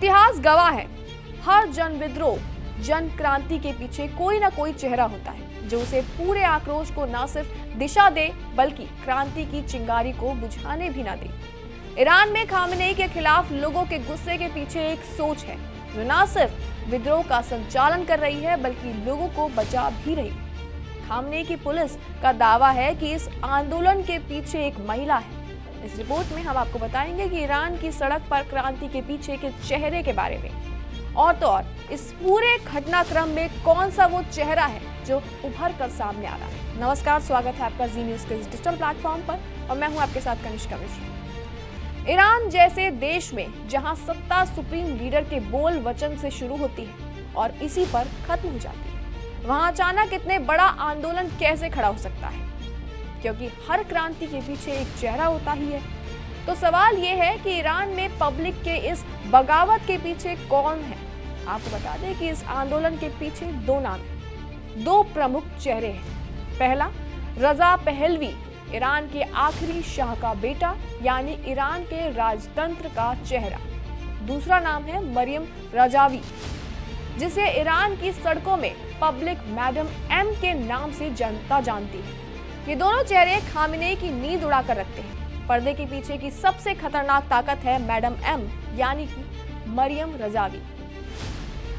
इतिहास गवाह है, हर जन विद्रोह, जन क्रांति के पीछे कोई ना कोई चेहरा होता है जो उसे पूरे आक्रोश को न सिर्फ दिशा दे बल्कि क्रांति की चिंगारी को बुझाने भी ना दे। ईरान में खामेनेई के खिलाफ लोगों के गुस्से के पीछे एक सोच है जो न सिर्फ विद्रोह का संचालन कर रही है बल्कि लोगों को बचा भी रही है। खामेनेई की पुलिस का दावा है कि इस आंदोलन के पीछे एक महिला है। इस रिपोर्ट में हम आपको बताएंगे कि ईरान की सड़क पर क्रांति के पीछे के चेहरे के बारे में, और तो और इस पूरे घटनाक्रम में कौन सा वो चेहरा है जो उभर कर सामने आ रहा है। नमस्कार, स्वागत है आपका जी न्यूज़ के डिजिटल प्लेटफॉर्म पर और मैं हूं आपके साथ कनिष्का मिश्रा। ईरान जैसे देश में जहां सत्ता सुप्रीम लीडर के बोल वचन से शुरू होती है और इसी पर खत्म हो जाती है, वहां अचानक इतने बड़ा आंदोलन कैसे खड़ा हो सकता है? क्योंकि हर क्रांति के पीछे एक चेहरा होता ही है। तो सवाल ये है कि ईरान में पब्लिक के इस बगावत के पीछे कौन है? आपको बता दें कि इस आंदोलन के पीछे दो नाम हैं, दो प्रमुख चेहरे हैं। पहला, रजा पहलवी, ईरान के आखिरी शाह का बेटा यानी ईरान के राजतंत्र का चेहरा। दूसरा नाम है मरियम रजावी, जिसे ईरान की सड़कों में पब्लिक मैडम एम के नाम से जनता जानती है। ये दोनों चेहरे खामेनेई की नींद उड़ाकर रखते हैं। पर्दे के पीछे की सबसे खतरनाक ताकत है मैडम एम यानी कि मरियम रजावी।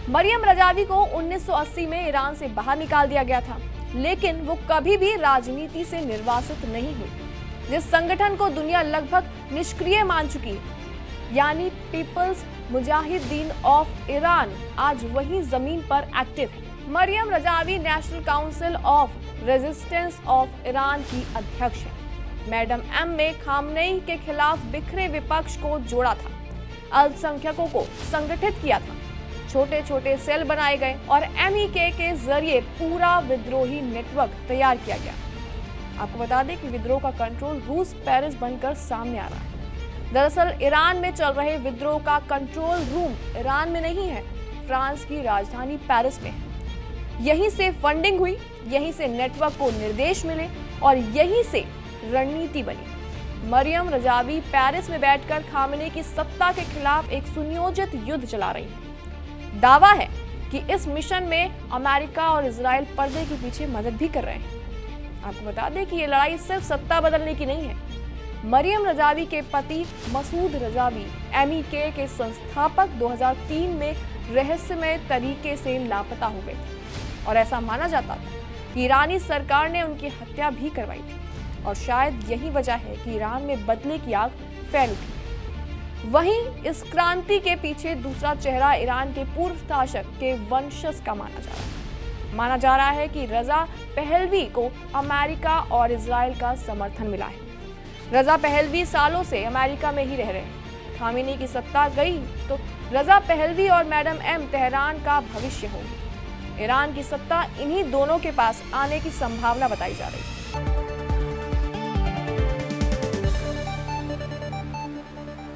मरियम रजावी को 1980 में ईरान से बाहर निकाल दिया गया था, लेकिन वो कभी भी राजनीति से निर्वासित नहीं हुई। जिस संगठन को दुनिया लगभग निष्क्रिय मान चुकी है यानी पीपल्स मुजाहिदीन ऑफ ईरान, आज वही जमीन पर एक्टिव है। Maryam Rajavi national council of resistance of Iran की अध्यक्ष है। मैडम एम में खामेनेई के खिलाफ बिखरे विपक्ष को जोड़ा था, अल्पसंख्यकों को संगठित किया था, छोटे छोटे सेल बनाए गए और एमईके के जरिए पूरा विद्रोही नेटवर्क तैयार किया गया। आपको बता दें कि विद्रोह का कंट्रोल रूस पेरिस बनकर सामने आ रहा है। दरअसल ईरान में चल रहे विद्रोह का कंट्रोल रूम ईरान में नहीं है, फ्रांस की राजधानी पेरिस में है। यहीं से फंडिंग हुई, यहीं से नेटवर्क को निर्देश मिले और यहीं से रणनीति बनी। मरियम रजावी पेरिस में बैठकर खामेनेई की सत्ता के खिलाफ एक सुनियोजित युद्ध चला रही है। दावा है कि इस मिशन में अमेरिका और इजराइल पर्दे के पीछे मदद भी कर रहे हैं। आपको बता दें कि ये लड़ाई सिर्फ सत्ता बदलने की नहीं है। मरियम रजावी के पति मसूद रजावी एमईके के संस्थापक 2003 में रहस्यमय तरीके से लापता हो गए थे और ऐसा माना जाता था कि ईरानी सरकार ने उनकी हत्या भी करवाई थी और शायद यही वजह है कि ईरान में बदले की आग फैल उठी। वहीं इस क्रांति के पीछे दूसरा चेहरा ईरान के पूर्व शासक के वंशज का माना जा रहा है। माना जा रहा है कि रजा पहलवी को अमेरिका और इजराइल का समर्थन मिला है। रजा पहलवी सालों से अमेरिका में ही रह रहे हैं। खामेनेई की सत्ता गई तो रजा पहलवी और मैडम एम तेहरान का भविष्य होगी। ईरान की सत्ता इन्हीं दोनों के पास आने की संभावना बताई जा रही है।